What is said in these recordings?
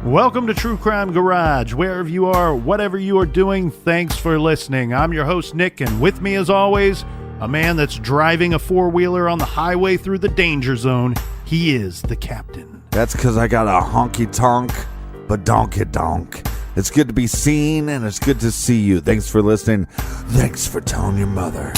Welcome to True Crime Garage. Wherever you are, whatever you are doing, thanks for listening. I'm your host, Nick, and with me, as always, a man that's driving a four-wheeler on the highway through the danger zone. He is the captain. That's because I got a honky-tonk, badonky-donk. It's good to be seen, and it's good to see you. Thanks for listening. Thanks for telling your mother.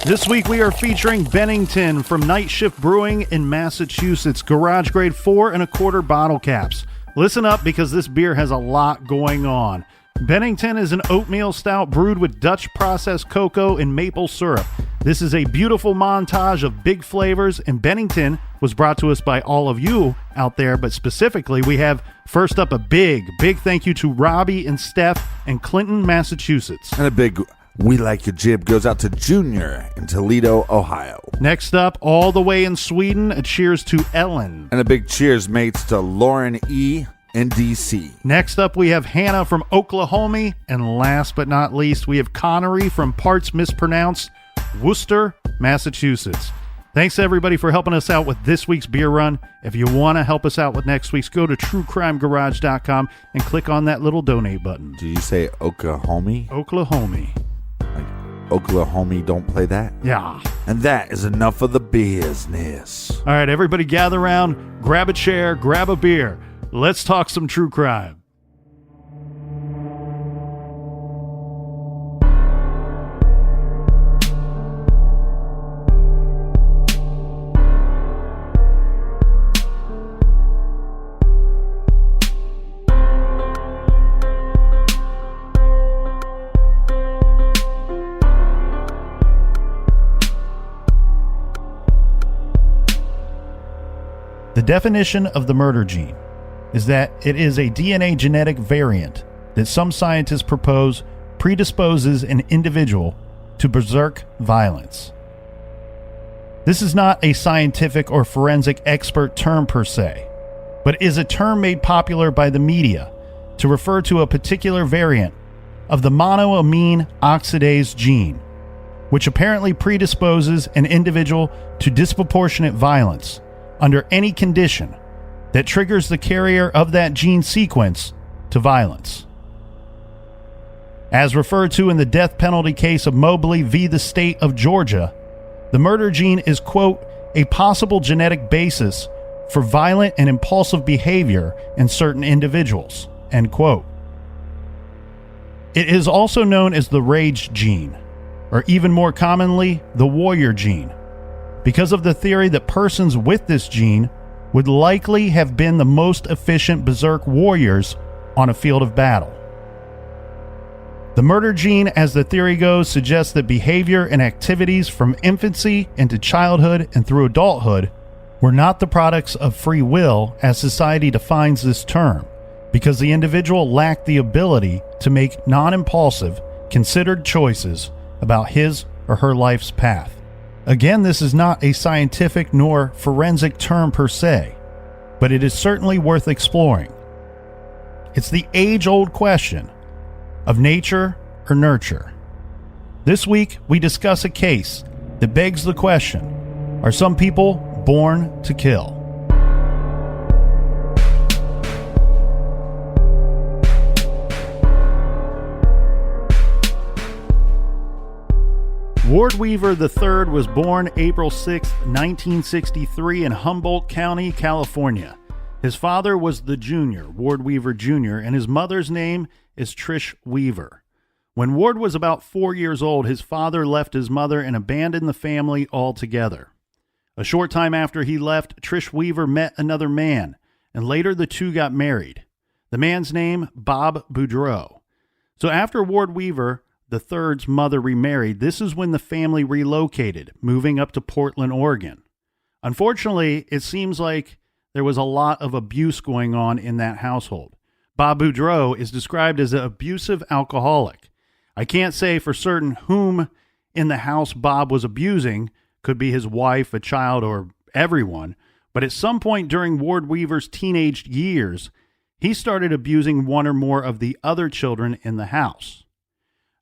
This week we are featuring Bennington from Night Shift Brewing in Massachusetts. Garage grade 4 1/4 bottle caps. Listen up because this beer has a lot going on. Bennington is an oatmeal stout brewed with Dutch processed cocoa and maple syrup. This is a beautiful montage of big flavors, and Bennington was brought to us by all of you out there, but specifically we have first up a big thank you to Robbie and Steph in Clinton, Massachusetts. And a big "We like your jib" goes out to Junior in Toledo, Ohio. Next up, all the way in Sweden, a cheers to Ellen. And a big cheers, mates, to Lauren E. in D.C. Next up, we have Hannah from Oklahoma. And last but not least, we have Connery from parts mispronounced Worcester, Massachusetts. Thanks everybody for helping us out with this week's beer run. If you want to help us out with next week's, go to truecrimegarage.com and click on that little donate button. Did you say Oklahoma? Oklahoma. Like Oklahoma don't play that? Yeah. And that is enough of the business. All right, everybody gather around, grab a chair, grab a beer. Let's talk some true crime. The definition of the murder gene is that it is a DNA genetic variant that some scientists propose predisposes an individual to berserk violence. This is not a scientific or forensic expert term per se, but is a term made popular by the media to refer to a particular variant of the monoamine oxidase gene, which apparently predisposes an individual to disproportionate violence under any condition that triggers the carrier of that gene sequence to violence. As referred to in the death penalty case of Mobley v. the State of Georgia, the murder gene is, quote, a possible genetic basis for violent and impulsive behavior in certain individuals, end quote. It is also known as the rage gene, or even more commonly, the warrior gene, because of the theory that persons with this gene would likely have been the most efficient berserk warriors on a field of battle. The murder gene, as the theory goes, suggests that behavior and activities from infancy into childhood and through adulthood were not the products of free will as society defines this term, because the individual lacked the ability to make non-impulsive, considered choices about his or her life's path. Again, this is not a scientific nor forensic term per se, but it is certainly worth exploring. It's the age-old question of nature or nurture. This week, we discuss a case that begs the question, are some people born to kill? Ward Weaver III was born April 6, 1963 in Humboldt County, California. His father was the Junior, Ward Weaver Jr., and his mother's name is Trish Weaver. When Ward was about 4 years old, his father left his mother and abandoned the family altogether. A short time after he left, Trish Weaver met another man, and later the two got married. The man's name, Bob Boudreau. So after Ward Weaver the third's mother remarried, this is when the family relocated, moving up to Portland, Oregon. Unfortunately, it seems like there was a lot of abuse going on in that household. Bob Boudreau is described as an abusive alcoholic. I can't say for certain whom in the house Bob was abusing, could be his wife, a child, or everyone, but at some point during Ward Weaver's teenage years, he started abusing one or more of the other children in the house.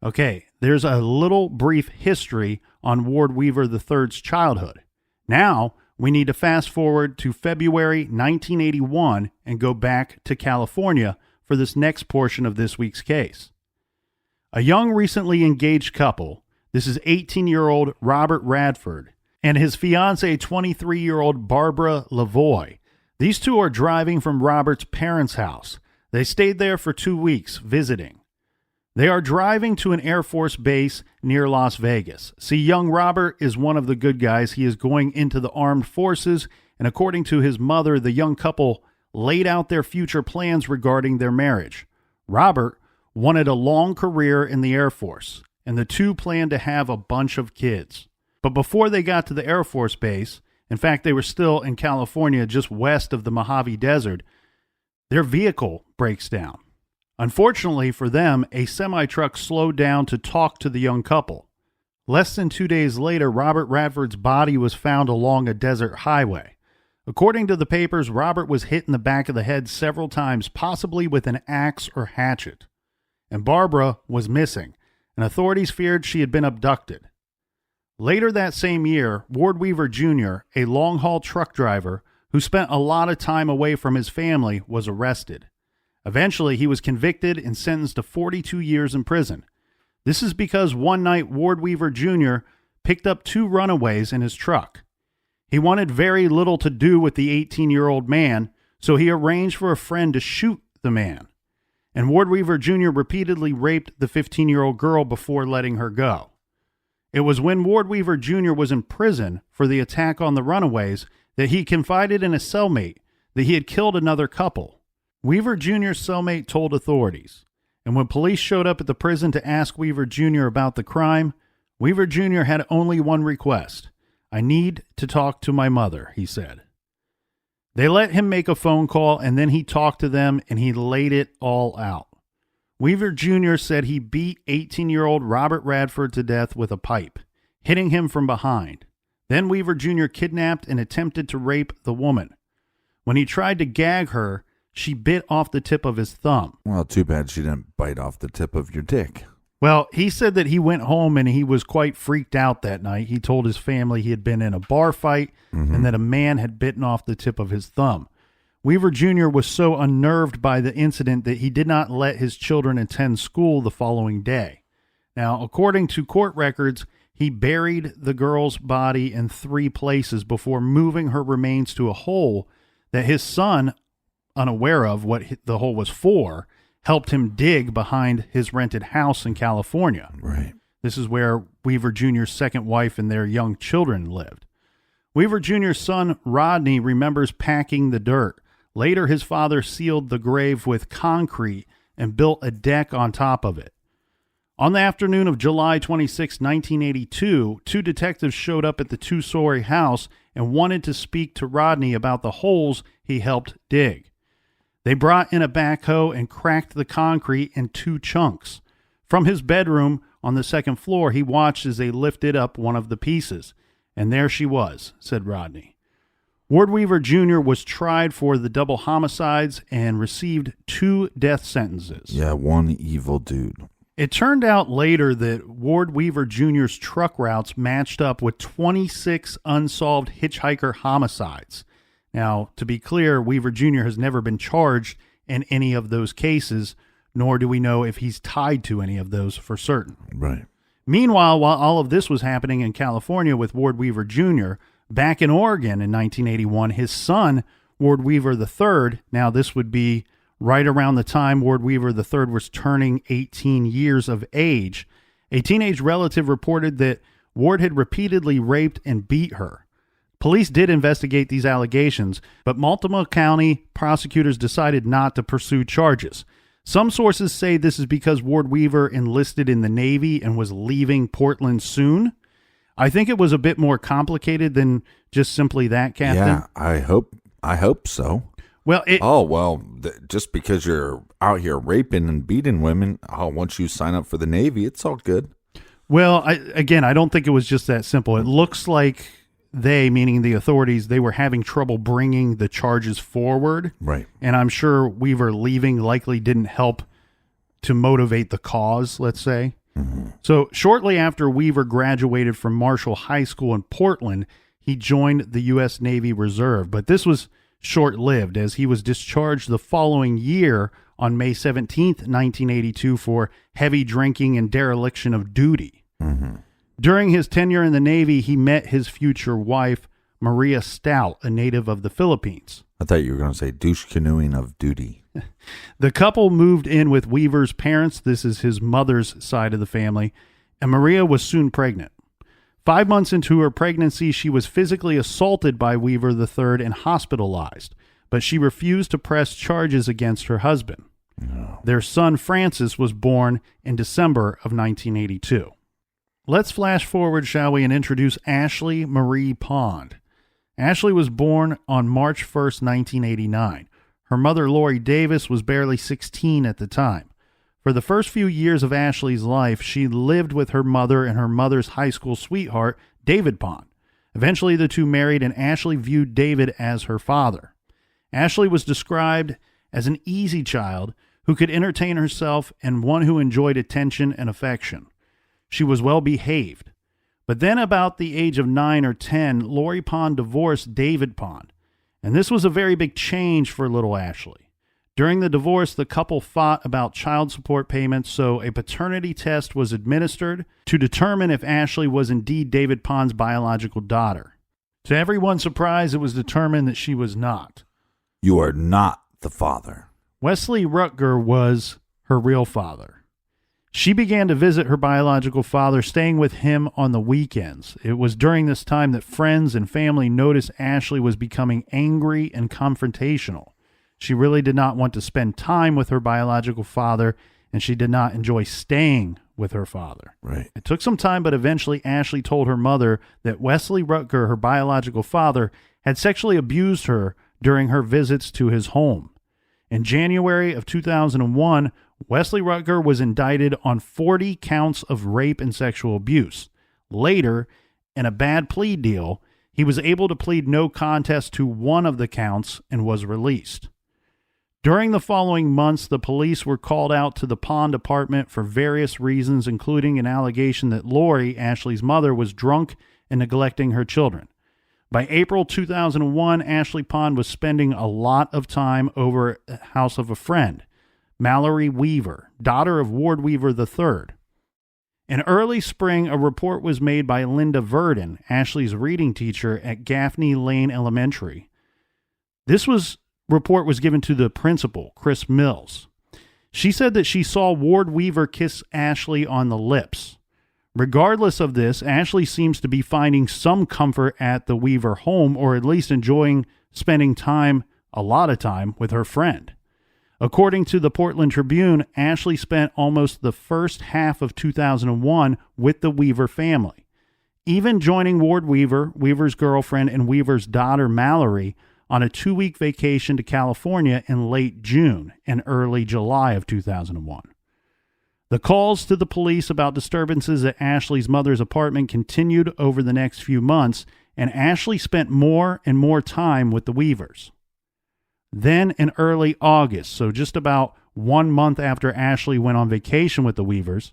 Okay, there's a little brief history on Ward Weaver III's childhood. Now, We need to fast forward to February 1981 and go back to California for this next portion of this week's case. A young, recently engaged couple, this is 18-year-old Robert Radford and his fiancée, 23-year-old Barbara Lavoie. These two are driving from Robert's parents' house. They stayed there for 2 weeks visiting. They are driving to an Air Force base near Las Vegas. See, young Robert is one of the good guys. He is going into the armed forces, and according to his mother, the young couple laid out their future plans regarding their marriage. Robert wanted a long career in the Air Force, and the two planned to have a bunch of kids. But before they got to the Air Force base, in fact, they were still in California, just west of the Mojave Desert, their vehicle breaks down. Unfortunately for them, a semi-truck slowed down to talk to the young couple. Less than 2 days later, Robert Radford's body was found along a desert highway. According to the papers, Robert was hit in the back of the head several times, possibly with an axe or hatchet. And Barbara was missing, and authorities feared she had been abducted. Later that same year, Ward Weaver Jr., a long-haul truck driver who spent a lot of time away from his family, was arrested. Eventually, he was convicted and sentenced to 42 years in prison. This is because one night Ward Weaver Jr. picked up 2 runaways in his truck. He wanted very little to do with the 18-year-old man, so he arranged for a friend to shoot the man. And Ward Weaver Jr. repeatedly raped the 15-year-old girl before letting her go. It was when Ward Weaver Jr. was in prison for the attack on the runaways that he confided in a cellmate that he had killed another couple. Weaver Jr.'s cellmate told authorities, and when police showed up at the prison to ask Weaver Jr. about the crime, Weaver Jr. had only one request. "I need to talk to my mother," he said. They let him make a phone call, and then he talked to them, and he laid it all out. Weaver Jr. said he beat 18-year-old Robert Radford to death with a pipe, hitting him from behind. Then Weaver Jr. kidnapped and attempted to rape the woman. When he tried to gag her, she bit off the tip of his thumb. Well, too bad she didn't bite off the tip of your dick. Well, he said that he went home and he was quite freaked out that night. He told his family he had been in a bar fight and that a man had bitten off the tip of his thumb. Weaver Jr. was so unnerved by the incident that he did not let his children attend school the following day. Now, according to court records, he buried the girl's body in 3 places before moving her remains to a hole that his son, unaware of what the hole was for, helped him dig behind his rented house in California. Right. This is where Weaver Jr.'s second wife and their young children lived. Weaver Jr.'s son, Rodney, remembers packing the dirt. Later, his father sealed the grave with concrete and built a deck on top of it. On the afternoon of July 26, 1982, 2 detectives showed up at the 2-story house and wanted to speak to Rodney about the holes he helped dig. They brought in a backhoe and cracked the concrete in 2 chunks. From his bedroom on the 2nd floor, he watched as they lifted up one of the pieces. And there she was, said Rodney. Ward Weaver Jr. was tried for the double homicides and received 2 death sentences. Yeah, one evil dude. It turned out later that Ward Weaver Jr.'s truck routes matched up with 26 unsolved hitchhiker homicides. Now, to be clear, Weaver Jr. has never been charged in any of those cases, nor do we know if he's tied to any of those for certain. Right. Meanwhile, while all of this was happening in California with Ward Weaver Jr., back in Oregon in 1981, his son, Ward Weaver III, now this would be right around the time Ward Weaver III was turning 18 years of age, a teenage relative reported that Ward had repeatedly raped and beat her. Police did investigate these allegations, but Multnomah County prosecutors decided not to pursue charges. Some sources say this is because Ward Weaver enlisted in the Navy and was leaving Portland soon. I think it was a bit more complicated than just simply that, Captain. Yeah, I hope so. Well, just because you're out here raping and beating women, once you sign up for the Navy, it's all good. Well, I don't think it was just that simple. It looks like they, meaning the authorities, they were having trouble bringing the charges forward. Right. And I'm sure Weaver leaving likely didn't help to motivate the cause, let's say. Mm-hmm. So shortly after Weaver graduated from Marshall High School in Portland, he joined the U.S. Navy Reserve, but this was short-lived as he was discharged the following year on May 17th, 1982 for heavy drinking and dereliction of duty. Mm-hmm. During his tenure in the Navy, he met his future wife, Maria Stout, a native of the Philippines. I thought you were going to say douche canoeing of duty. The couple moved in with Weaver's parents. This is his mother's side of the family, and Maria was soon pregnant. 5 months into her pregnancy, she was physically assaulted by Weaver III and hospitalized, but she refused to press charges against her husband. No. Their son, Francis, was born in December of 1982. Let's flash forward, shall we, and introduce Ashley Marie Pond. Ashley was born on March 1st, 1989. Her mother, Lori Davis, was barely 16 at the time. For the first few years of Ashley's life, she lived with her mother and her mother's high school sweetheart, David Pond. Eventually, the two married, and Ashley viewed David as her father. Ashley was described as an easy child who could entertain herself and one who enjoyed attention and affection. She was well behaved. But then about the age of 9 or 10, Lori Pond divorced David Pond. And this was a very big change for little Ashley. During the divorce, the couple fought about child support payments, so a paternity test was administered to determine if Ashley was indeed David Pond's biological daughter. To everyone's surprise, it was determined that she was not. You are not the father. Wesley Rutger was her real father. She began to visit her biological father, staying with him on the weekends. It was during this time that friends and family noticed Ashley was becoming angry and confrontational. She really did not want to spend time with her biological father, and she did not enjoy staying with her father. Right. It took some time, but eventually Ashley told her mother that Wesley Rutger, her biological father, had sexually abused her during her visits to his home. In January of 2001, Wesley Rutger was indicted on 40 counts of rape and sexual abuse. Later, in a bad plea deal, he was able to plead no contest to one of the counts and was released. During the following months, the police were called out to the Pond apartment for various reasons, including an allegation that Lori, Ashley's mother, was drunk and neglecting her children. By April 2001, Ashley Pond was spending a lot of time over at the house of a friend, Mallory Weaver, daughter of Ward Weaver III. In early spring, a report was made by Linda Verdon, Ashley's reading teacher at Gaffney Lane Elementary. This report was given to the principal, Chris Mills. She said that she saw Ward Weaver kiss Ashley on the lips. Regardless of this, Ashley seems to be finding some comfort at the Weaver home, or at least enjoying spending a lot of time, with her friend. According to the Portland Tribune, Ashley spent almost the first half of 2001 with the Weaver family, even joining Ward Weaver, Weaver's girlfriend, and Weaver's daughter, Mallory, on a 2-week vacation to California in late June and early July of 2001. The calls to the police about disturbances at Ashley's mother's apartment continued over the next few months, and Ashley spent more and more time with the Weavers. Then in early August, so just about 1 month after Ashley went on vacation with the Weavers,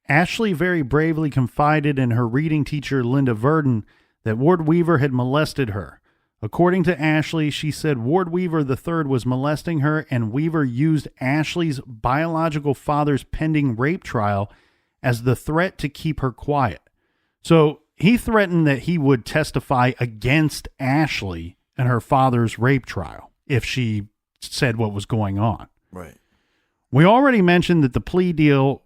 Ashley very bravely confided in her reading teacher, Linda Verdon, that Ward Weaver had molested her. According to Ashley, she said Ward Weaver III was molesting her, and Weaver used Ashley's biological father's pending rape trial as the threat to keep her quiet. So he threatened that he would testify against Ashley in her father's rape trial if she said what was going on. Right. We already mentioned that plea deal,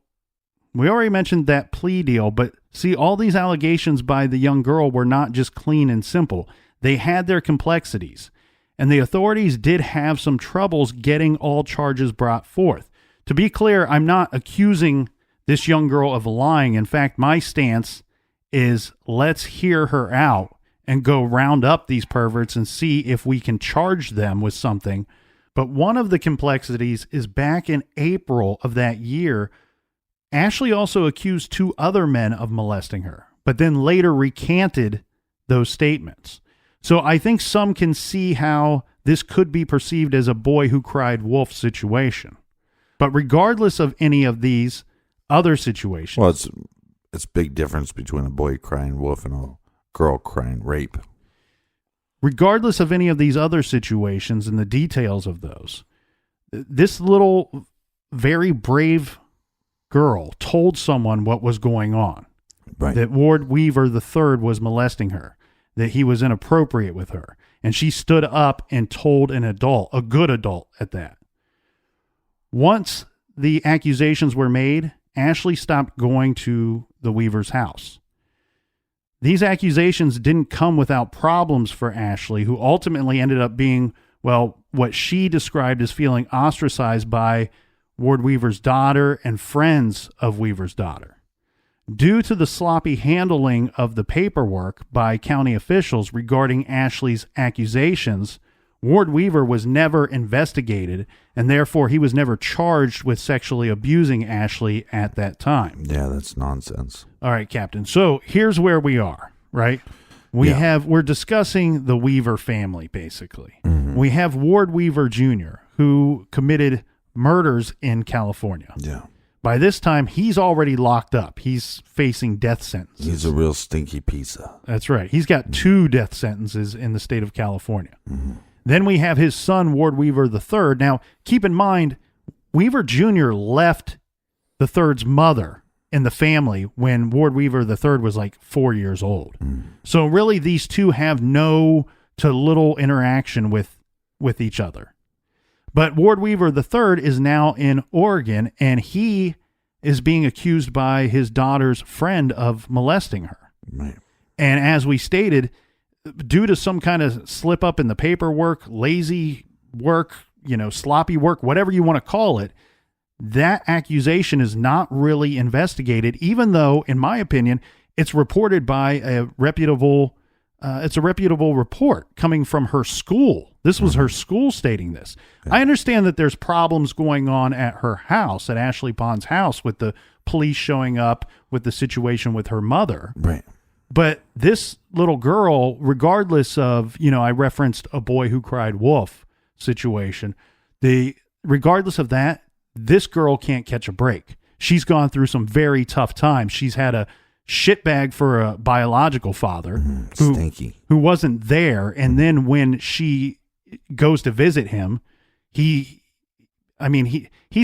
but see, all these allegations by the young girl were not just clean and simple. They had their complexities, and the authorities did have some troubles getting all charges brought forth. To be clear, I'm not accusing this young girl of lying. In fact, my stance is let's hear her out and go round up these perverts and see if we can charge them with something. But one of the complexities is back in April of that year, Ashley also accused 2 other men of molesting her, but then later recanted those statements. So I think some can see how this could be perceived as a boy who cried wolf situation. But regardless of any of these other situations... Well, it's a big difference between a boy crying wolf and a girl crying rape. regardless of any of these other situations and the details of those, this little, very brave girl told someone what was going on. Right. That Ward Weaver III was molesting her, that he was inappropriate with her. And she stood up and told an adult, a good adult at that. Once the accusations were made, Ashley stopped going to the Weaver's house. These accusations didn't come without problems for Ashley, who ultimately ended up being, well, what she described as feeling ostracized by Ward Weaver's daughter and friends of Weaver's daughter. Due to the sloppy handling of the paperwork by county officials regarding Ashley's accusations, Ward Weaver was never investigated, and therefore he was never charged with sexually abusing Ashley at that time. Yeah, that's nonsense. All right, Captain. So here's where we are, right? We're discussing the Weaver family, basically. Mm-hmm. We have Ward Weaver Jr., who committed murders in California. Yeah. By this time, he's already locked up. He's facing death sentences. He's a real stinky pizza. That's right. He's got 2 death sentences in the state of California. Mm-hmm. Then we have his son, Ward Weaver III. Now, keep in mind, Weaver Jr. left the third's mother in the family when Ward Weaver III was like 4 years old. Mm. So really, these two have no to little interaction with each other. But Ward Weaver III is now in Oregon, and he is being accused by his daughter's friend of molesting her. Right. And as we stated, due to some kind of slip up in the paperwork, lazy work, sloppy work, whatever you want to call it, that accusation is not really investigated, even though, in my opinion, it's reported by a reputable report coming from her school. This was her school stating this. Yeah. I understand that there's problems going on at her house, at Ashley Pond's house, with the police showing up with the situation with her mother. Right. But this little girl, regardless of, I referenced a boy who cried wolf situation. Regardless of that, this girl can't catch a break. She's gone through some very tough times. She's had a shitbag for a biological father who wasn't there. And then when she goes to visit him, he's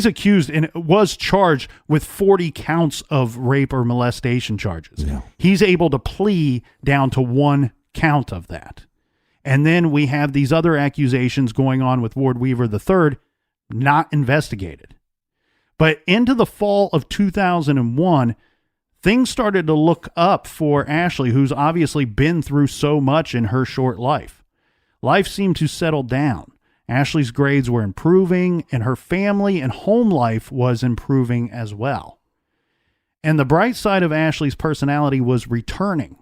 accused and was charged with 40 counts of rape or molestation charges. Yeah. He's able to plea down to 1 count of that. And then we have these other accusations going on with Ward Weaver III, not investigated. But into the fall of 2001, things started to look up for Ashley, who's obviously been through so much in her short life. Life seemed to settle down. Ashley's grades were improving, and her family and home life was improving as well. And the bright side of Ashley's personality was returning.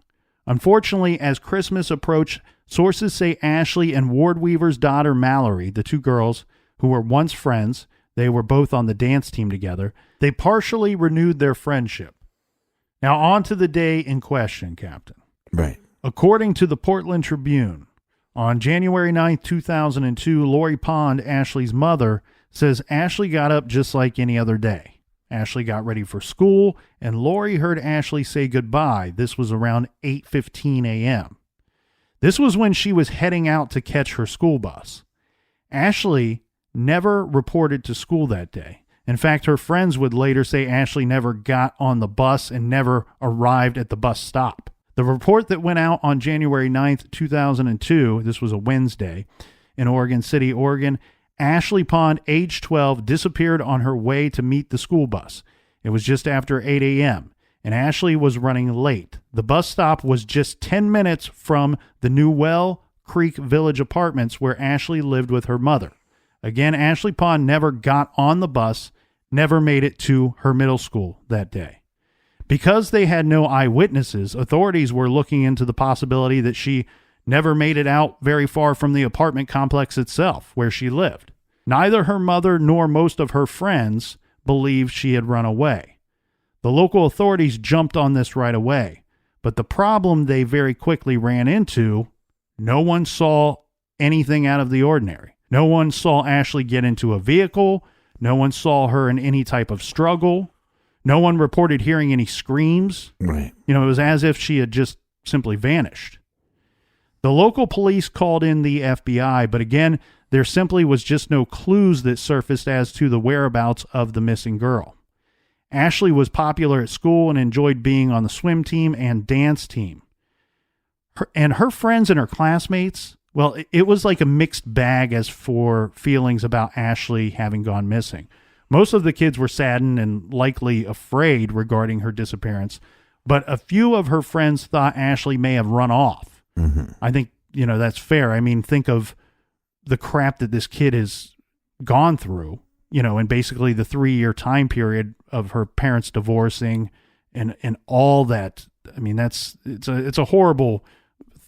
Unfortunately, as Christmas approached, sources say Ashley and Ward Weaver's daughter Mallory, the 2 girls who were once friends, they were both on the dance team together, they partially renewed their friendship. Now on to the day in question, Captain. Right. According to the Portland Tribune, on January 9th, 2002, Lori Pond, Ashley's mother, says Ashley got up just like any other day. Ashley got ready for school, and Lori heard Ashley say goodbye. This was around 8:15 a.m. This was when she was heading out to catch her school bus. Ashley never reported to school that day. In fact, her friends would later say Ashley never got on the bus and never arrived at the bus stop. The report that went out on January 9th, 2002, this was a Wednesday, in Oregon City, Oregon, Ashley Pond, age 12, disappeared on her way to meet the school bus. It was just after 8 a.m., and Ashley was running late. The bus stop was just 10 minutes from the New Well Creek Village Apartments where Ashley lived with her mother. Again, Ashley Pond never got on the bus, never made it to her middle school that day. Because they had no eyewitnesses, authorities were looking into the possibility that she never made it out very far from the apartment complex itself where she lived. Neither her mother nor most of her friends believed she had run away. The local authorities jumped on this right away, but the problem they very quickly ran into, no one saw anything out of the ordinary. No one saw Ashley get into a vehicle. No one saw her in any type of struggle. No one reported hearing any screams. Right. It was as if she had just simply vanished. The local police called in the FBI, but again, there simply was just no clues that surfaced as to the whereabouts of the missing girl. Ashley was popular at school and enjoyed being on the swim team and dance team. Her friends and her classmates, well, it was like a mixed bag as for feelings about Ashley having gone missing. Most of the kids were saddened and likely afraid regarding her disappearance, but a few of her friends thought Ashley may have run off. Mm-hmm. I think, that's fair. I mean, think of the crap that this kid has gone through, in basically the 3-year time period of her parents divorcing and all that. I mean, it's a horrible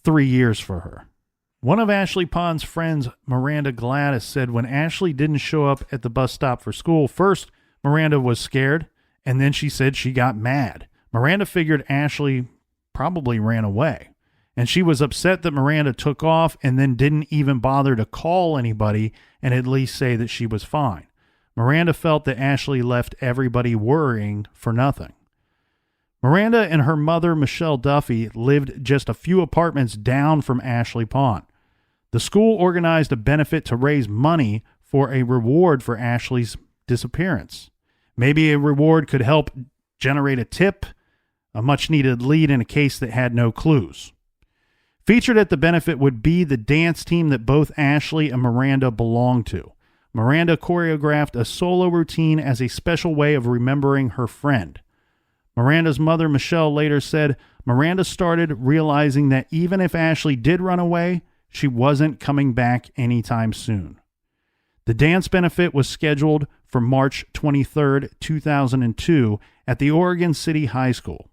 3 years for her. One of Ashley Pond's friends, Miranda Gladys, said when Ashley didn't show up at the bus stop for school, first Miranda was scared, and then she said she got mad. Miranda figured Ashley probably ran away, and she was upset that Miranda took off and then didn't even bother to call anybody and at least say that she was fine. Miranda felt that Ashley left everybody worrying for nothing. Miranda and her mother, Michelle Duffy, lived just a few apartments down from Ashley Pond. The school organized a benefit to raise money for a reward for Ashley's disappearance. Maybe a reward could help generate a tip, a much-needed lead in a case that had no clues. Featured at the benefit would be the dance team that both Ashley and Miranda belonged to. Miranda choreographed a solo routine as a special way of remembering her friend. Miranda's mother, Michelle, later said Miranda started realizing that even if Ashley did run away, she wasn't coming back anytime soon. The dance benefit was scheduled for March 23, 2002 at the Oregon City High School.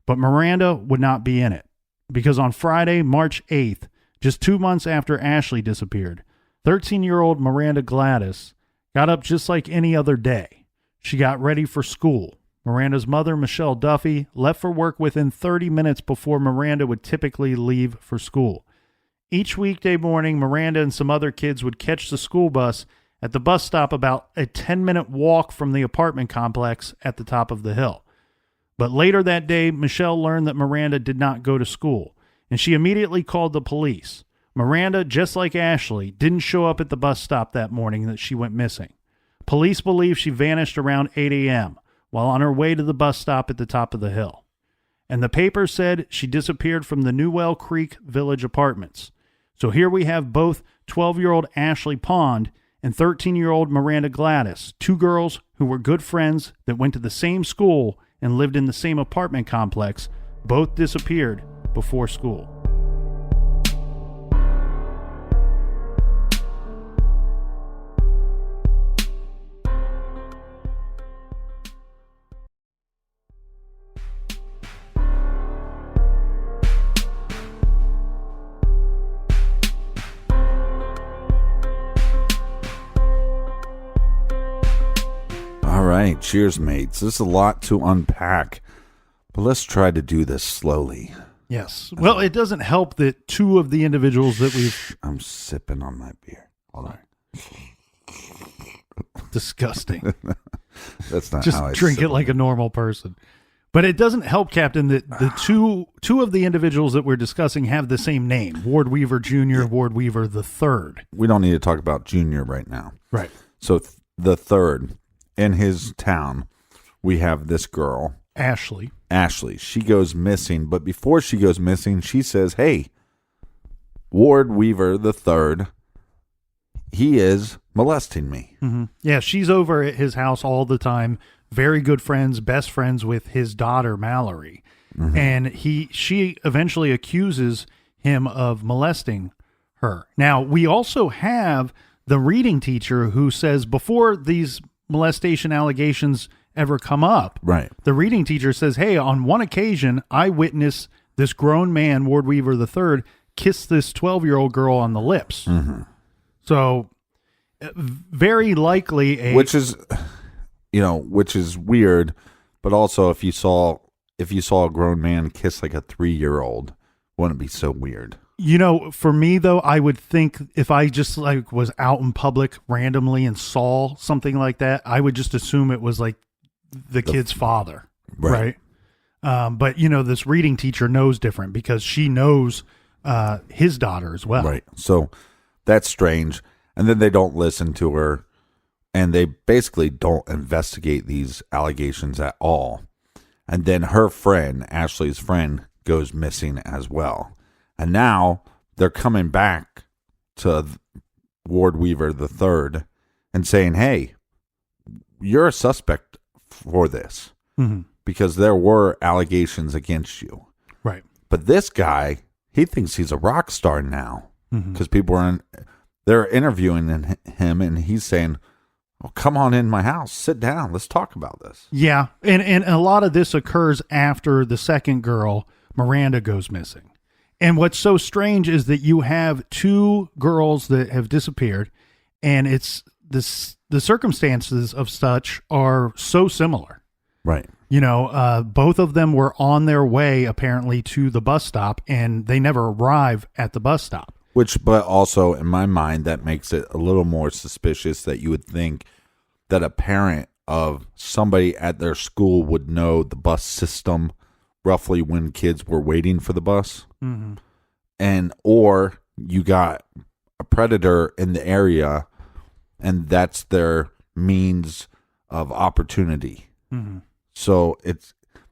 But Miranda would not be in it because on Friday, March 8th, just 2 months after Ashley disappeared, 13-year-old Miranda Gladys got up just like any other day. She got ready for school. Miranda's mother, Michelle Duffy, left for work within 30 minutes before Miranda would typically leave for school. Each weekday morning, Miranda and some other kids would catch the school bus at the bus stop about a 10-minute walk from the apartment complex at the top of the hill. But later that day, Michelle learned that Miranda did not go to school, and she immediately called the police. Miranda, just like Ashley, didn't show up at the bus stop that morning that she went missing. Police believe she vanished around 8 a.m., while on her way to the bus stop at the top of the hill. And the paper said she disappeared from the Newell Creek Village Apartments. So here we have both 12-year-old Ashley Pond and 13-year-old Miranda Gladys, two girls who were good friends that went to the same school and lived in the same apartment complex, both disappeared before school. All right, cheers, mates. This is a lot to unpack, but let's try to do this slowly. Yes. Well, it doesn't help that two of the individuals that we've... I'm sipping on my beer. Hold on. Disgusting. That's not Just how I drink sip it like a normal person. But it doesn't help, Captain, that the two of the individuals that we're discussing have the same name, Ward Weaver Jr., Ward Weaver the third. We don't need to talk about Junior right now. Right. So the third, in his town, we have this girl. Ashley. She goes missing, but before she goes missing, she says, hey, Ward Weaver the third, he is molesting me. Mm-hmm. Yeah, she's over at his house all the time. Very good friends, best friends with his daughter, Mallory. Mm-hmm. And she eventually accuses him of molesting her. Now, we also have the reading teacher who says before these molestation allegations ever come up, right? The reading teacher says, hey, on one occasion, I witnessed this grown man, Ward Weaver III, kiss this 12-year-old girl on the lips. Mm-hmm. So very likely which is weird, but also if you saw a grown man kiss like a 3-year-old, wouldn't it be so weird? For me though, I would think if I just was out in public randomly and saw something like that, I would just assume it was like the kid's father, right? But this reading teacher knows different because she knows his daughter as well. Right. So that's strange. And then they don't listen to her, and they basically don't investigate these allegations at all. And then her friend, Ashley's friend, goes missing as well. And now they're coming back to Ward Weaver III and saying, hey, you're a suspect for this because there were allegations against you. Right. But this guy, he thinks he's a rock star now because people are they're interviewing him, and he's saying, oh, come on in my house, sit down, let's talk about this. Yeah, and a lot of this occurs after the second girl, Miranda, goes missing. And what's so strange is that you have two girls that have disappeared, and it's this the circumstances of such are so similar. Right. Both of them were on their way apparently to the bus stop, and they never arrive at the bus stop. But also in my mind, that makes it a little more suspicious that you would think that a parent of somebody at their school would know the bus system roughly when kids were waiting for the bus. Or you got a predator in the area, and that's their means of opportunity. So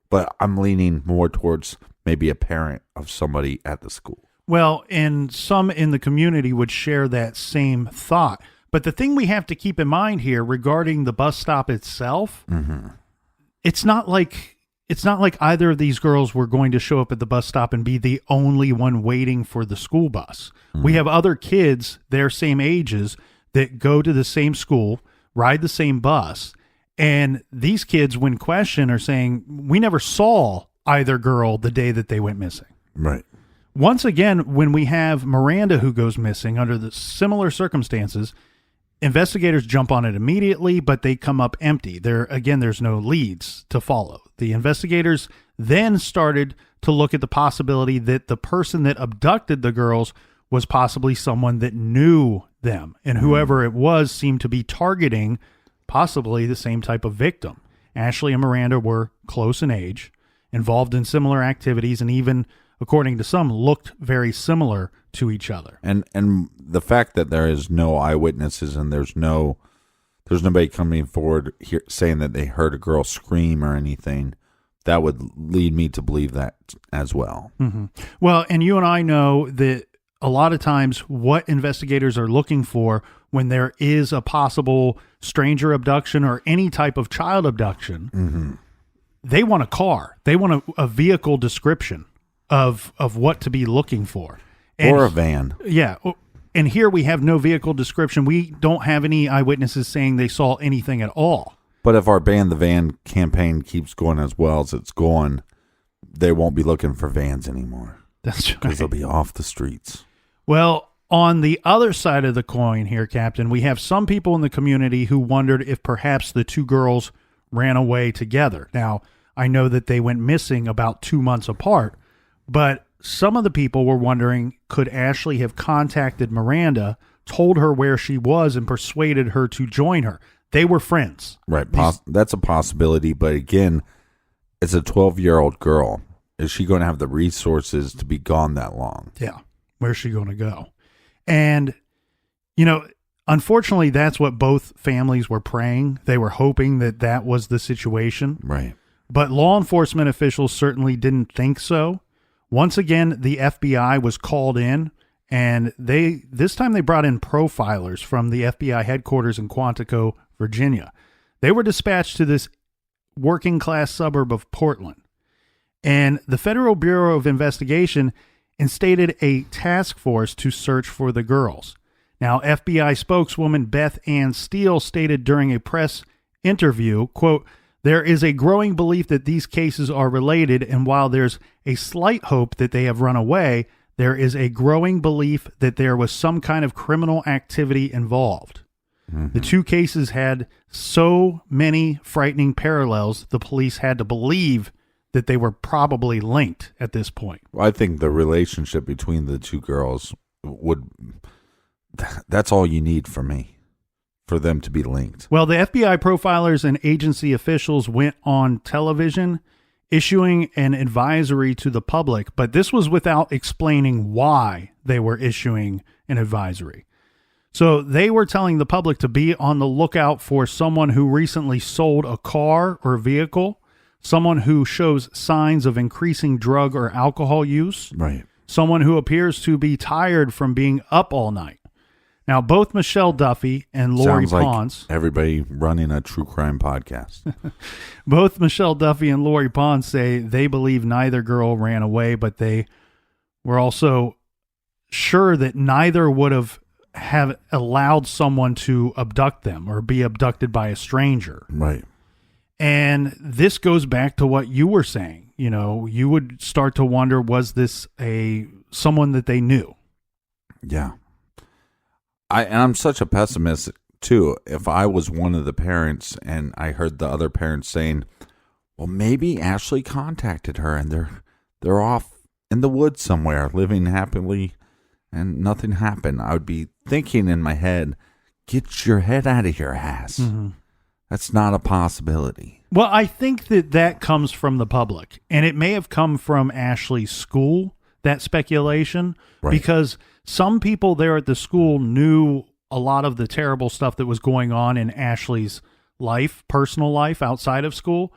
but I'm leaning more towards maybe a parent of somebody at the school. Well, and some in the community would share that same thought. But the thing we have to keep in mind here regarding the bus stop itself, it's not like either of these girls were going to show up at the bus stop and be the only one waiting for the school bus. We have other kids their same ages that go to the same school, ride the same bus, and these kids, when questioned, are saying, we never saw either girl the day that they went missing. Right. Once again, when we have Miranda who goes missing under the similar circumstances, investigators jump on it immediately, but they come up empty. There's no leads to follow. The investigators then started to look at the possibility that the person that abducted the girls was possibly someone that knew them, and whoever it was seemed to be targeting possibly the same type of victim. Ashley and Miranda were close in age, involved in similar activities, and even, according to some, looked very similar to each other. And the fact that there is no eyewitnesses and there's nobody coming forward here saying that they heard a girl scream or anything, that would lead me to believe that as well. Well, and you and I know that a lot of times what investigators are looking for when there is a possible stranger abduction or any type of child abduction, they want a car. They want a vehicle description of what to be looking for. Or a van. Yeah. And here we have no vehicle description. We don't have any eyewitnesses saying they saw anything at all. But if our Ban the Van campaign keeps going as well as it's going, they won't be looking for vans anymore. That's right. Because they'll be off the streets. Well, on the other side of the coin here, Captain, we have some people in the community who wondered if perhaps the two girls ran away together. Now, I know that they went missing about 2 months apart, but some of the people were wondering, could Ashley have contacted Miranda, told her where she was, and persuaded her to join her? They were friends. Right. That's a possibility. But again, it's a 12-year-old girl. Is she going to have the resources to be gone that long? Yeah. Where's she going to go? And, unfortunately, that's what both families were praying. They were hoping that that was the situation. Right. But law enforcement officials certainly didn't think so. Once again, the FBI was called in, and this time they brought in profilers from the FBI headquarters in Quantico, Virginia. They were dispatched to this working-class suburb of Portland. And the Federal Bureau of Investigation instated a task force to search for the girls. Now, FBI spokeswoman Beth Ann Steele stated during a press interview, quote, "There is a growing belief that these cases are related, and while there's a slight hope that they have run away, there is a growing belief that there was some kind of criminal activity involved." The two cases had so many frightening parallels, the police had to believe that they were probably linked at this point. Well, I think the relationship between the two girls that's all you need for me, for them to be linked. Well, the FBI profilers and agency officials went on television issuing an advisory to the public, but this was without explaining why they were issuing an advisory. So they were telling the public to be on the lookout for someone who recently sold a car or vehicle, someone who shows signs of increasing drug or alcohol use, Right. someone who appears to be tired from being up all night. Now, both Michelle Duffy and Lori Sounds like Pons, everybody running a true crime podcast. both Michelle Duffy and Lori Pons say they believe neither girl ran away, but they were also sure that neither would have allowed someone to abduct them or be abducted by a stranger. Right. And this goes back to what you were saying. You know, you would start to wonder, was this someone that they knew? Yeah. I'm such a pessimist too. If I was one of the parents and I heard the other parents saying, well, maybe Ashley contacted her and they're off in the woods somewhere living happily and nothing happened, I would be thinking in my head, get your head out of here, ass. Mm-hmm. That's not a possibility. Well, I think that comes from the public, and it may have come from Ashley's school, that speculation, right. Because some people there at the school knew a lot of the terrible stuff that was going on in Ashley's life, personal life outside of school.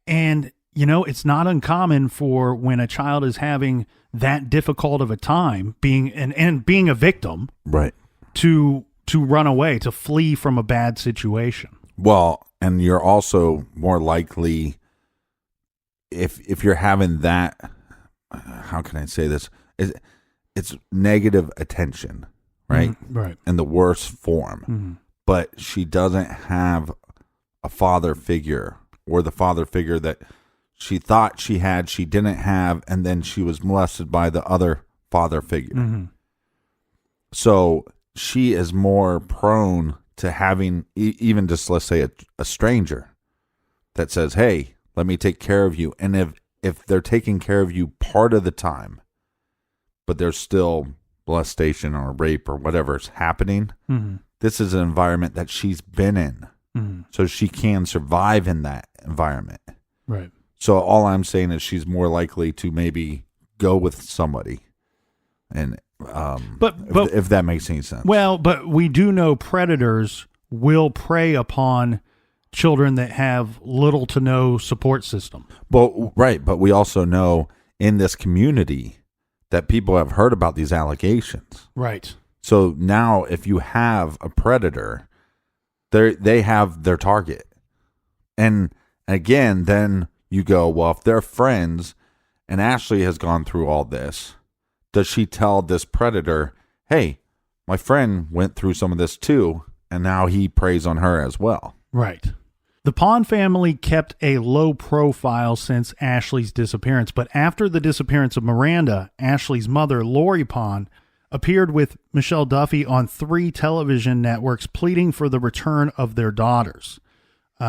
And, you know, it's not uncommon for when a child is having that difficult of a time being a victim, right, to run away, to flee from a bad situation. Well, and you're also more likely if you're having that, how can I say this? It's negative attention, right? Mm-hmm. Right. In the worst form. Mm-hmm. But she doesn't have a father figure, or the father figure that she thought she had, she didn't have, and then she was molested by the other father figure. Mm-hmm. So she is more prone to having even just, let's say, a stranger that says, hey, let me take care of you. And if they're taking care of you part of the time, but there's still molestation or rape or whatever is happening, mm-hmm. This is an environment that she's been in. Mm-hmm. So she can survive in that environment. Right. So all I'm saying is she's more likely to maybe go with somebody. And but if that makes any sense. Well, but we do know predators will prey upon children that have little to no support system. But right, but we also know in this community that people have heard about these allegations. Right. So now if you have a predator, they have their target. And again, then you go, well, if they're friends and Ashley has gone through all this, does she tell this predator, hey, my friend went through some of this too, and now he preys on her as well? Right. The Pond family kept a low profile since Ashley's disappearance, but after the disappearance of Miranda, Ashley's mother, Lori Pond, appeared with Michelle Duffy on 3 television networks pleading for the return of their daughters.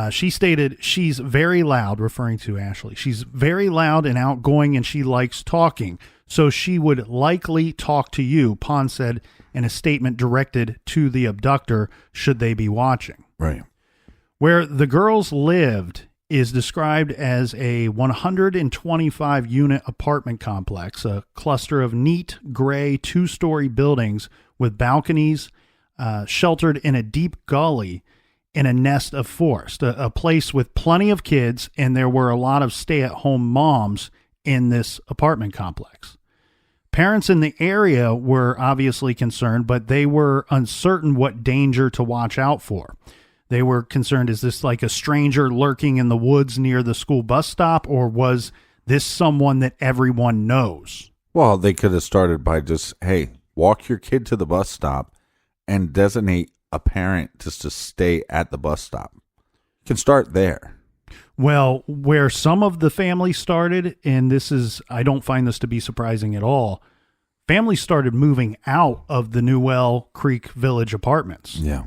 She stated, she's very loud, referring to Ashley. She's very loud and outgoing, and she likes talking. So she would likely talk to you, Pond said in a statement directed to the abductor, should they be watching. Right. Where the girls lived is described as a 125-unit apartment complex, a cluster of neat, gray, 2-story buildings with balconies, sheltered in a deep gully in a nest of forest, a place with plenty of kids, and there were a lot of stay-at-home moms in this apartment complex. Parents in the area were obviously concerned, but they were uncertain what danger to watch out for. They were concerned, is this like a stranger lurking in the woods near the school bus stop, or was this someone that everyone knows? Well, they could have started by just, hey, walk your kid to the bus stop and designate a parent just to stay at the bus stop. You can start there. Well, where some of the families started, and this is, I don't find this to be surprising at all, families started moving out of the Newell Creek Village apartments. Yeah.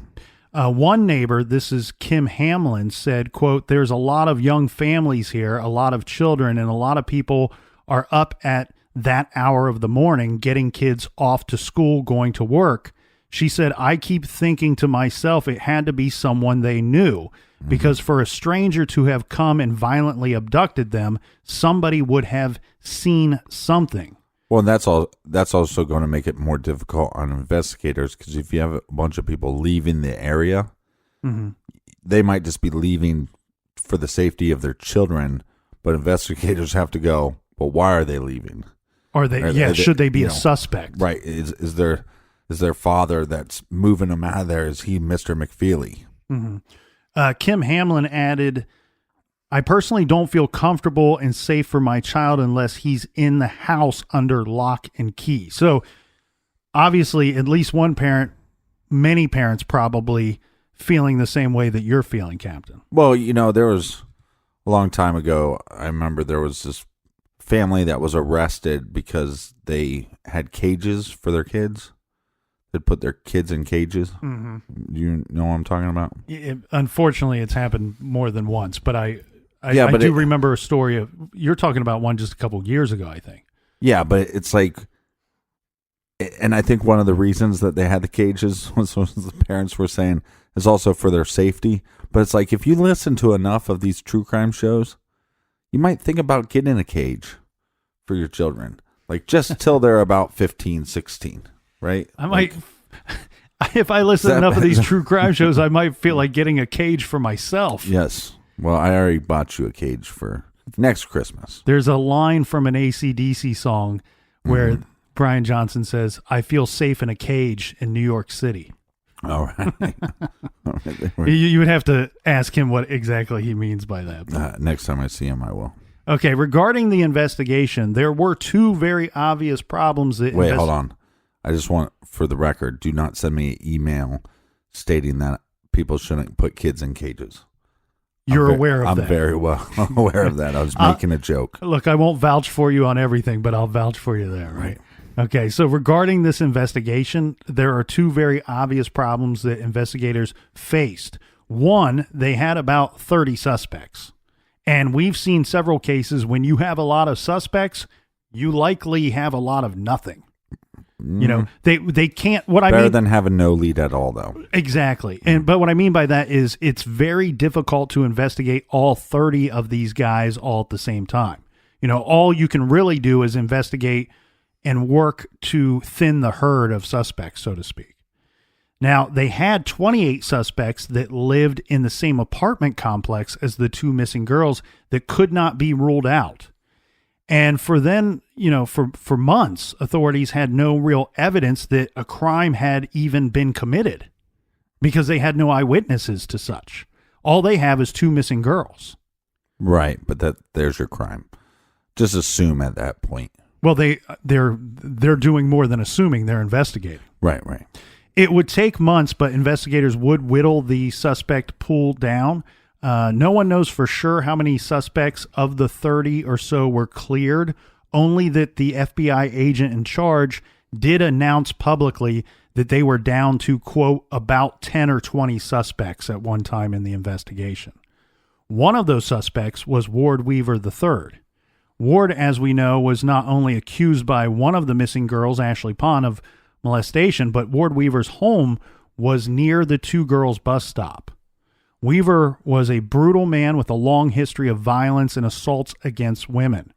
One neighbor, this is Kim Hamlin, said, quote, there's a lot of young families here, a lot of children, and a lot of people are up at that hour of the morning getting kids off to school, going to work. She said, I keep thinking to myself it had to be someone they knew, because for a stranger to have come and violently abducted them, somebody would have seen something. Well, and that's also going to make it more difficult on investigators, because if you have a bunch of people leaving the area, they might just be leaving for the safety of their children, but investigators have to go, well, why are they leaving? Should they be a suspect? Right. Is their father that's moving them out of there, is he Mr. McFeely? Kim Hamlin added, I personally don't feel comfortable and safe for my child unless he's in the house under lock and key. So obviously at least one parent, many parents probably feeling the same way that you're feeling, Captain. Well, there was a long time ago, I remember there was this family that was arrested because they had cages for their kids. They'd put their kids in cages. Do you know what I'm talking about? Unfortunately, it's happened more than once, but I do remember a story of, you're talking about one just a couple of years ago, I think. Yeah, but it's like, and I think one of the reasons that they had the cages was the parents were saying is also for their safety. But it's like, if you listen to enough of these true crime shows, you might think about getting in a cage for your children, like just till they're about 15, 16, right? I might, if I listen to enough of these true crime shows, I might feel like getting a cage for myself. Yes. Well, I already bought you a cage for next Christmas. There's a line from an AC/DC song where Brian Johnson says, I feel safe in a cage in New York City. All right. You would have to ask him what exactly he means by that. Next time I see him, I will. Okay, regarding the investigation, there were two very obvious problems that... Wait, hold on. I just want, for the record, do not send me an email stating that people shouldn't put kids in cages. You're aware of that. I'm very well aware of that. I was making a joke. Look, I won't vouch for you on everything, but I'll vouch for you there, right? Okay, so regarding this investigation, there are two very obvious problems that investigators faced. One, they had about 30 suspects. And we've seen several cases when you have a lot of suspects, you likely have a lot of nothing. They can't. Better than having no lead at all, though. Exactly. But what I mean by that is it's very difficult to investigate all 30 of these guys all at the same time. All you can really do is investigate and work to thin the herd of suspects, so to speak. Now, they had 28 suspects that lived in the same apartment complex as the two missing girls that could not be ruled out. And for then, for months, authorities had no real evidence that a crime had even been committed because they had no eyewitnesses to such. All they have is two missing girls. Right, but there's your crime. Just assume at that point. Well, they're doing more than assuming, they're investigating. Right. It would take months, but investigators would whittle the suspect pool down. No one knows for sure how many suspects of the 30 or so were cleared, only that the FBI agent in charge did announce publicly that they were down to, quote, about 10 or 20 suspects at one time in the investigation. One of those suspects was Ward Weaver III. Ward, as we know, was not only accused by one of the missing girls, Ashley Pond, of molestation, but Ward Weaver's home was near the two girls' bus stop. Weaver was a brutal man with a long history of violence and assaults against women.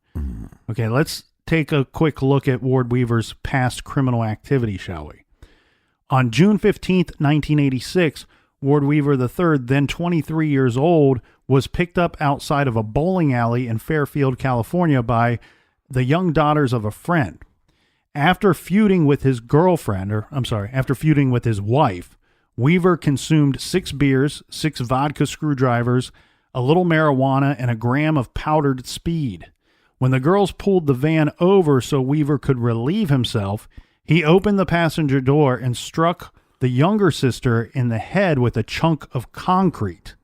Okay, let's take a quick look at Ward Weaver's past criminal activity, shall we? On June 15th, 1986, Ward Weaver III, then 23 years old, was picked up outside of a bowling alley in Fairfield, California by the young daughters of a friend. After feuding with his wife, Weaver consumed 6 beers, 6 vodka screwdrivers, a little marijuana, and a gram of powdered speed. When the girls pulled the van over so Weaver could relieve himself, he opened the passenger door and struck the younger sister in the head with a chunk of concrete.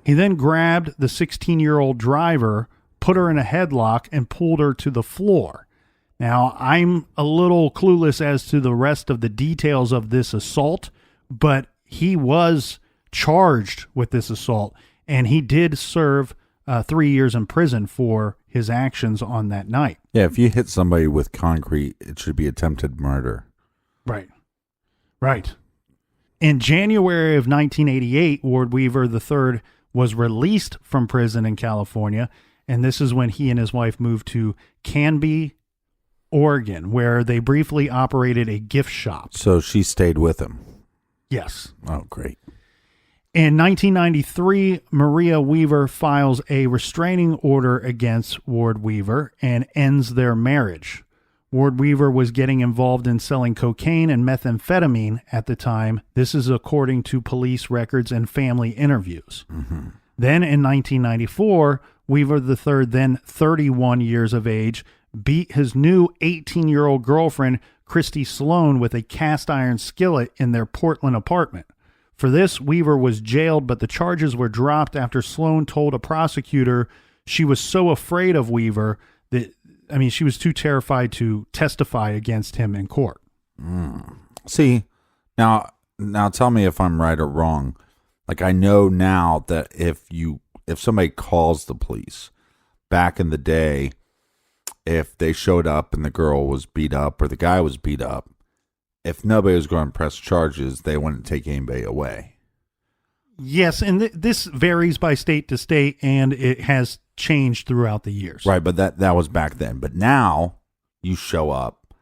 He then grabbed the 16-year-old driver, put her in a headlock, and pulled her to the floor. Now, I'm a little clueless as to the rest of the details of this assault, but he was charged with this assault, and he did serve 3 years in prison for his actions on that night. Yeah, if you hit somebody with concrete, it should be attempted murder. Right. Right. In January of 1988, Ward Weaver III was released from prison in California, and this is when he and his wife moved to Canby, Oregon, where they briefly operated a gift shop. So she stayed with him. Yes. Oh, great. In 1993, Maria Weaver files a restraining order against Ward Weaver and ends their marriage. Ward Weaver was getting involved in selling cocaine and methamphetamine at the time. This is according to police records and family interviews. Mm-hmm. Then in 1994, Weaver III, then 31 years of age, beat his new 18-year-old girlfriend, Christy Sloan, with a cast iron skillet in their Portland apartment. For this, Weaver was jailed, but the charges were dropped after Sloan told a prosecutor she was so afraid of Weaver that, she was too terrified to testify against him in court. See, now tell me if I'm right or wrong. Like, I know now that if somebody calls the police, back in the day, if they showed up and the girl was beat up or the guy was beat up, if nobody was going to press charges, they wouldn't take anybody away. Yes, and this varies by state to state, and it has changed throughout the years. Right, but that was back then. But now you show up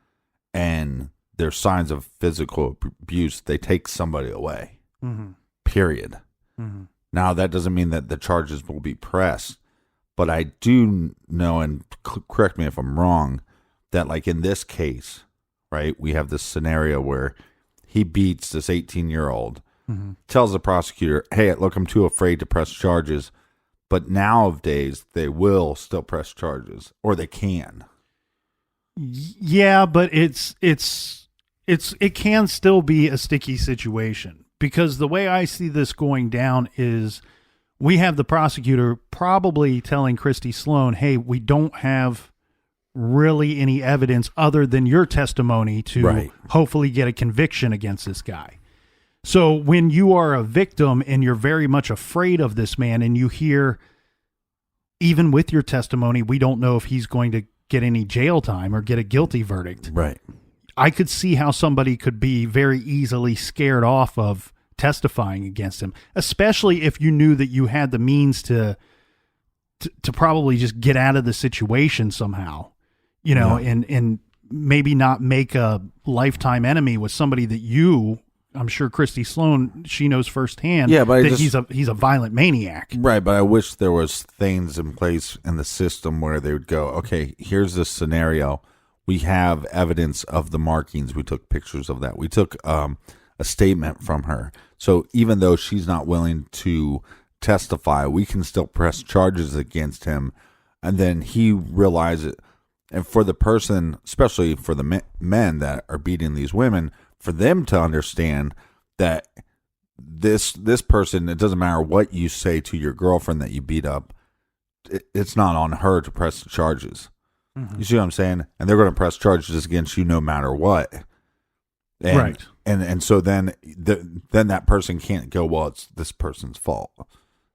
and there's signs of physical abuse, they take somebody away. Mm-hmm. Period. Mm-hmm. Now, that doesn't mean that the charges will be pressed, but I do know, and correct me if I'm wrong, that like in this case, right, we have this scenario where he beats this 18-year-old, mm-hmm. tells the prosecutor, hey, look, I'm too afraid to press charges. But nowadays, they will still press charges, or they can. Yeah, but it can still be a sticky situation, because the way I see this going down is we have the prosecutor probably telling Christy Sloan, hey, we don't have really any evidence other than your testimony to hopefully get a conviction against this guy. So when you are a victim and you're very much afraid of this man, and you hear, even with your testimony, we don't know if he's going to get any jail time or get a guilty verdict. Right. I could see how somebody could be very easily scared off of testifying against him, especially if you knew that you had the means to probably just get out of the situation somehow, and maybe not make a lifetime enemy with somebody that I'm sure Christy Sloan, she knows firsthand that he's a violent maniac. Right, but I wish there was things in place in the system where they would go, okay, here's this scenario. We have evidence of the markings. We took pictures of that. We took a statement from her. So even though she's not willing to testify, we can still press charges against him. And then he realizes, and for the person, especially for the men that are beating these women, for them to understand that this person, it doesn't matter what you say to your girlfriend that you beat up, it's not on her to press charges. Mm-hmm. You see what I'm saying? And they're going to press charges against you no matter what. And, right. And so then that person can't go, well, it's this person's fault,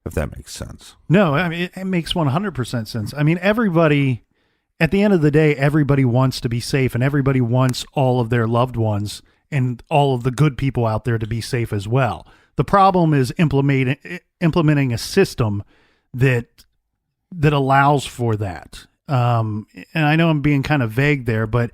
if that makes sense. No, it makes 100% sense. Everybody, at the end of the day, everybody wants to be safe, and everybody wants all of their loved ones and all of the good people out there to be safe as well. The problem is implementing a system that allows for that. And I know I'm being kind of vague there, but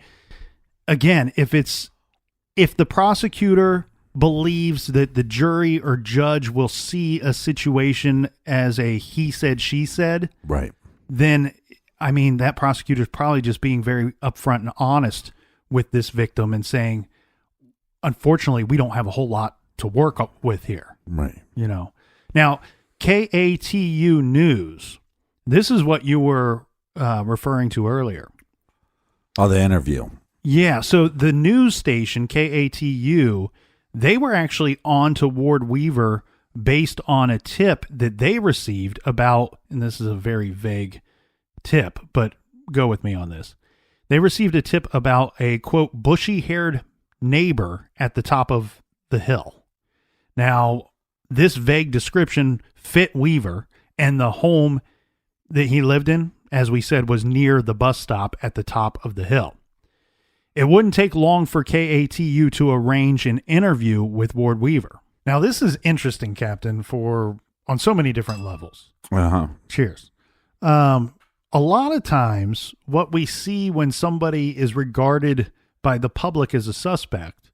again, if the prosecutor believes that the jury or judge will see a situation as a he said, she said, right, then that prosecutor is probably just being very upfront and honest with this victim and saying, unfortunately, we don't have a whole lot to work with here. Right. Now, KATU News, this is what you were referring to earlier. Oh, the interview. Yeah. So the news station, KATU, they were actually on to Ward Weaver based on a tip that they received about, and this is a very vague tip, but go with me on this. They received a tip about a, quote, bushy-haired neighbor at the top of the hill. Now, this vague description fit Weaver, and the home that he lived in, as we said, was near the bus stop at the top of the hill. It wouldn't take long for KATU to arrange an interview with Ward Weaver. Now, this is interesting, Captain, on so many different levels. Uh-huh. Cheers. A lot of times, what we see when somebody is regarded by the public as a suspect,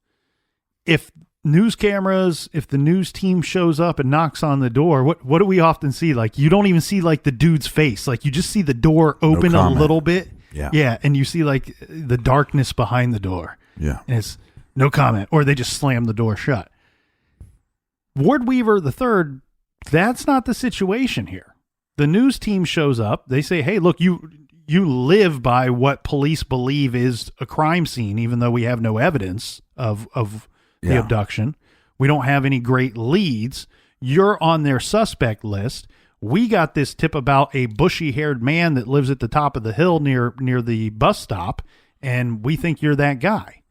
if news cameras, if the news team shows up and knocks on the door, what do we often see? Like, you don't even see like the dude's face. Like, you just see the door open a little bit. Yeah. Yeah. And you see like the darkness behind the door. Yeah. And it's no comment, or they just slam the door shut. Ward Weaver III, that's not the situation here. The news team shows up. They say, hey, look, you live by what police believe is a crime scene, even though we have no evidence of the abduction. We don't have any great leads. You're on their suspect list. We got this tip about a bushy-haired man that lives at the top of the hill near the bus stop, and we think you're that guy.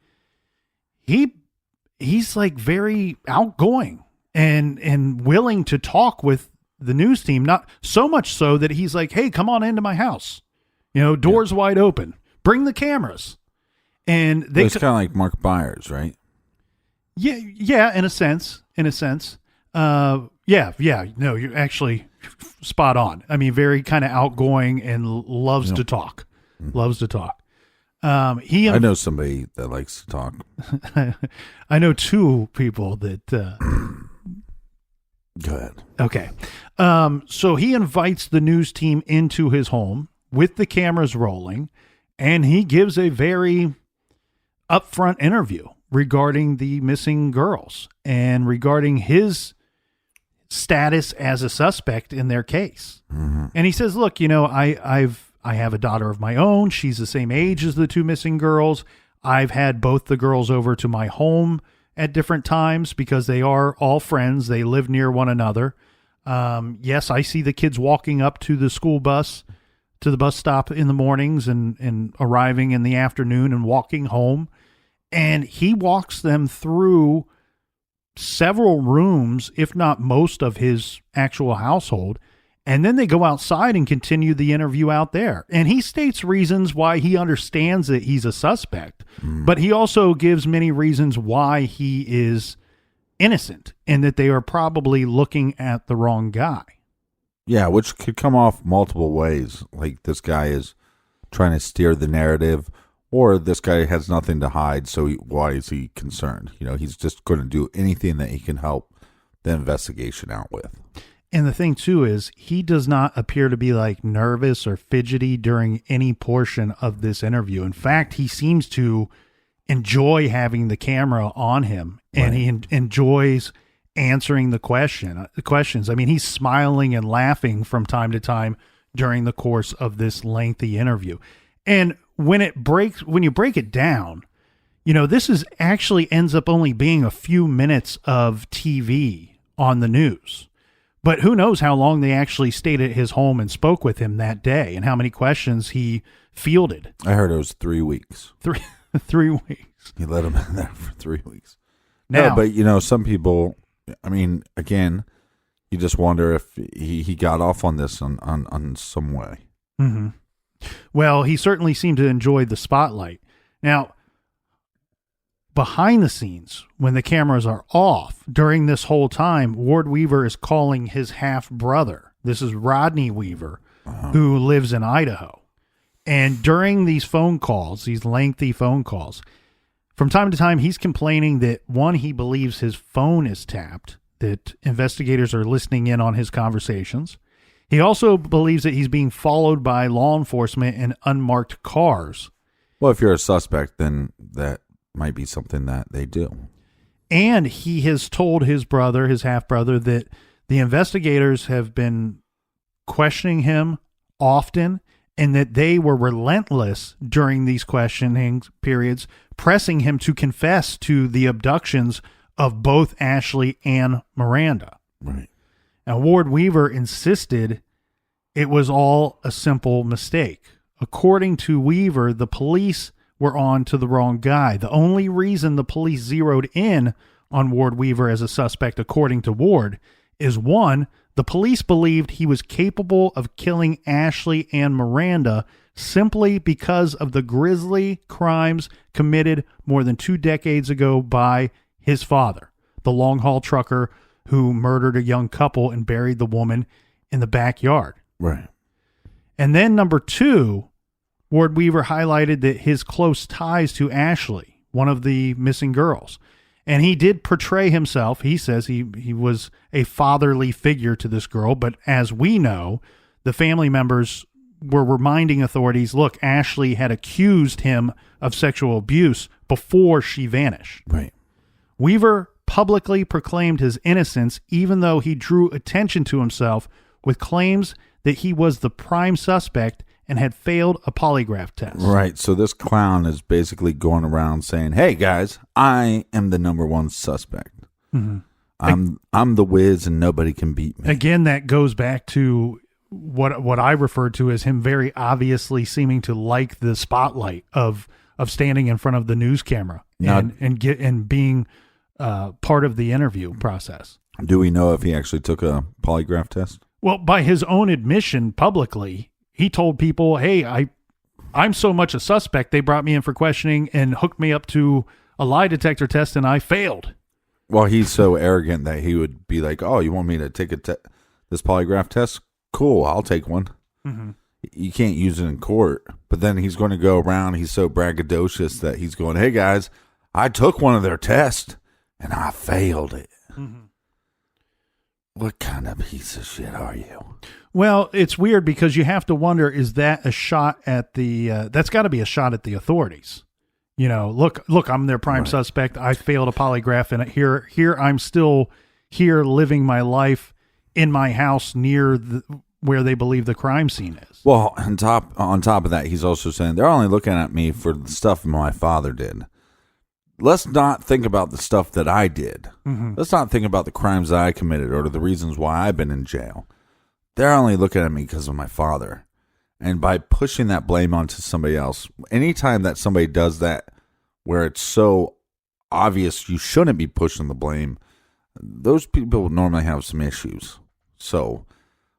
He's like very outgoing and willing to talk with the news team, not so much so that he's like, hey, come on into my house. Doors wide open. Bring the cameras. And it's kind of like Mark Byers, right? Yeah, in a sense. No, you're actually spot on. I mean, very kind of outgoing and loves to talk. Mm-hmm. Loves to talk. I know somebody that likes to talk. I know two people that. Go ahead. Okay. So he invites the news team into his home with the cameras rolling, and he gives a very upfront interview regarding the missing girls and regarding his status as a suspect in their case. Mm-hmm. And he says, look, I have a daughter of my own. She's the same age as the two missing girls. I've had both the girls over to my home at different times because they are all friends. They live near one another. Yes, I see the kids walking up to the school bus, to the bus stop in the mornings and arriving in the afternoon and walking home. And he walks them through several rooms, if not most of his actual household. And then they go outside and continue the interview out there. And he states reasons why he understands that he's a suspect, but he also gives many reasons why he is innocent and that they are probably looking at the wrong guy. Yeah, which could come off multiple ways. Like this guy is trying to steer the narrative, or this guy has nothing to hide, so why is he concerned? He's just going to do anything that he can help the investigation out with. And the thing, too, is he does not appear to be like nervous or fidgety during any portion of this interview. In fact, he seems to enjoy having the camera on him, and he enjoys answering the questions. I mean, he's smiling and laughing from time to time during the course of this lengthy interview. And when you break it down, this is actually ends up only being a few minutes of TV on the news. But who knows how long they actually stayed at his home and spoke with him that day and how many questions he fielded. I heard it was 3 weeks. 3 weeks. He let him in there for 3 weeks. Now, no, but, some people, I mean, again, you just wonder if he got off on this on some way. Mm-hmm. Well, he certainly seemed to enjoy the spotlight. Now, behind the scenes, when the cameras are off, during this whole time, Ward Weaver is calling his half-brother. This is Rodney Weaver, who lives in Idaho. And during these phone calls, these lengthy phone calls, from time to time, he's complaining that, one, he believes his phone is tapped, that investigators are listening in on his conversations. He also believes that he's being followed by law enforcement in unmarked cars. Well, if you're a suspect, then that might be something that they do. And he has told his brother, his half-brother, that the investigators have been questioning him often and that they were relentless during these questioning periods, pressing him to confess to the abductions of both Ashley and Miranda. Right. Now, Ward Weaver insisted it was all a simple mistake. According to Weaver, the police were on to the wrong guy. The only reason the police zeroed in on Ward Weaver as a suspect, according to Ward, is one, the police believed he was capable of killing Ashley and Miranda simply because of the grisly crimes committed more than 2 decades ago by his father, the long-haul trucker who murdered a young couple and buried the woman in the backyard. Right. And then number 2, Ward Weaver highlighted that his close ties to Ashley, one of the missing girls. And he did portray himself. He says he was a fatherly figure to this girl. But as we know, the family members were reminding authorities, look, Ashley had accused him of sexual abuse before she vanished. Right. Weaver publicly proclaimed his innocence, even though he drew attention to himself with claims that he was the prime suspect and had failed a polygraph test. Right. So this clown is basically going around saying, hey, guys, I am the number one suspect. Mm-hmm. I'm the whiz and nobody can beat me. Again, that goes back to what I referred to as him very obviously seeming to like the spotlight of standing in front of the news camera and being part of the interview process. Do we know if he actually took a polygraph test? Well, by his own admission publicly, he told people, hey, I'm so much a suspect, they brought me in for questioning and hooked me up to a lie detector test, and I failed. Well, he's so arrogant that he would be like, oh, you want me to take this polygraph test? Cool, I'll take one. Mm-hmm. You can't use it in court. But then he's going to go around, he's so braggadocious that he's going, hey, guys, I took one of their tests, and I failed it. Mm-hmm. What kind of piece of shit are you? Well, it's weird because you have to wonder, is that a shot at the, that's got to be a shot at the authorities. You know, look, I'm their prime suspect. I failed a polygraph, and here I'm still here living my life in my house near where they believe the crime scene is. Well, on top of that, he's also saying they're only looking at me for the stuff my father did. Let's not think about the stuff that I did. Mm-hmm. Let's not think about the crimes that I committed or the reasons why I've been in jail. They're only looking at me because of my father. And by pushing that blame onto somebody else, anytime that somebody does that where it's so obvious you shouldn't be pushing the blame, those people normally have some issues. So,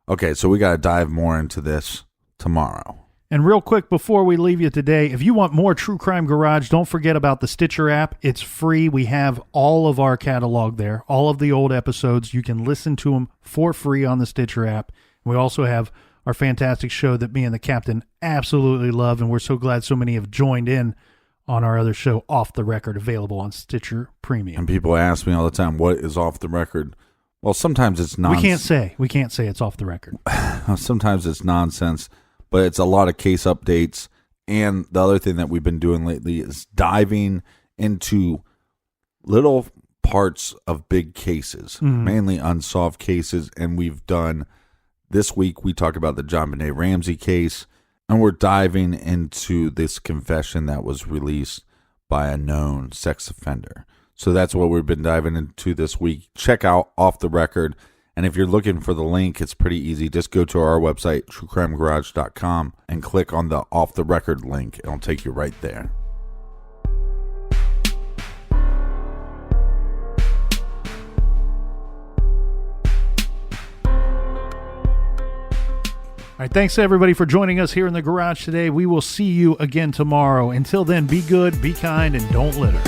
okay, so we got to dive more into this tomorrow. And real quick, before we leave you today, if you want more True Crime Garage, don't forget about the Stitcher app. It's free. We have all of our catalog there, all of the old episodes. You can listen to them for free on the Stitcher app. We also have our fantastic show that me and the Captain absolutely love, and we're so glad so many have joined in on our other show, Off the Record, available on Stitcher Premium. And people ask me all the time, what is off the record? Well, sometimes it's nonsense. We can't say it's off the record. Sometimes it's nonsense. But it's a lot of case updates. And the other thing that we've been doing lately is diving into little parts of big cases, mainly unsolved cases. And we've done, this week, we talked about the John Benet Ramsey case. And we're diving into this confession that was released by a known sex offender. So that's what we've been diving into this week. Check out Off the Record. And if you're looking for the link, it's pretty easy. Just go to our website, truecrimegarage.com, and click on the Off the Record link. It'll take you right there. All right, thanks everybody for joining us here in the garage today. We will see you again tomorrow. Until then, be good, be kind, and don't litter.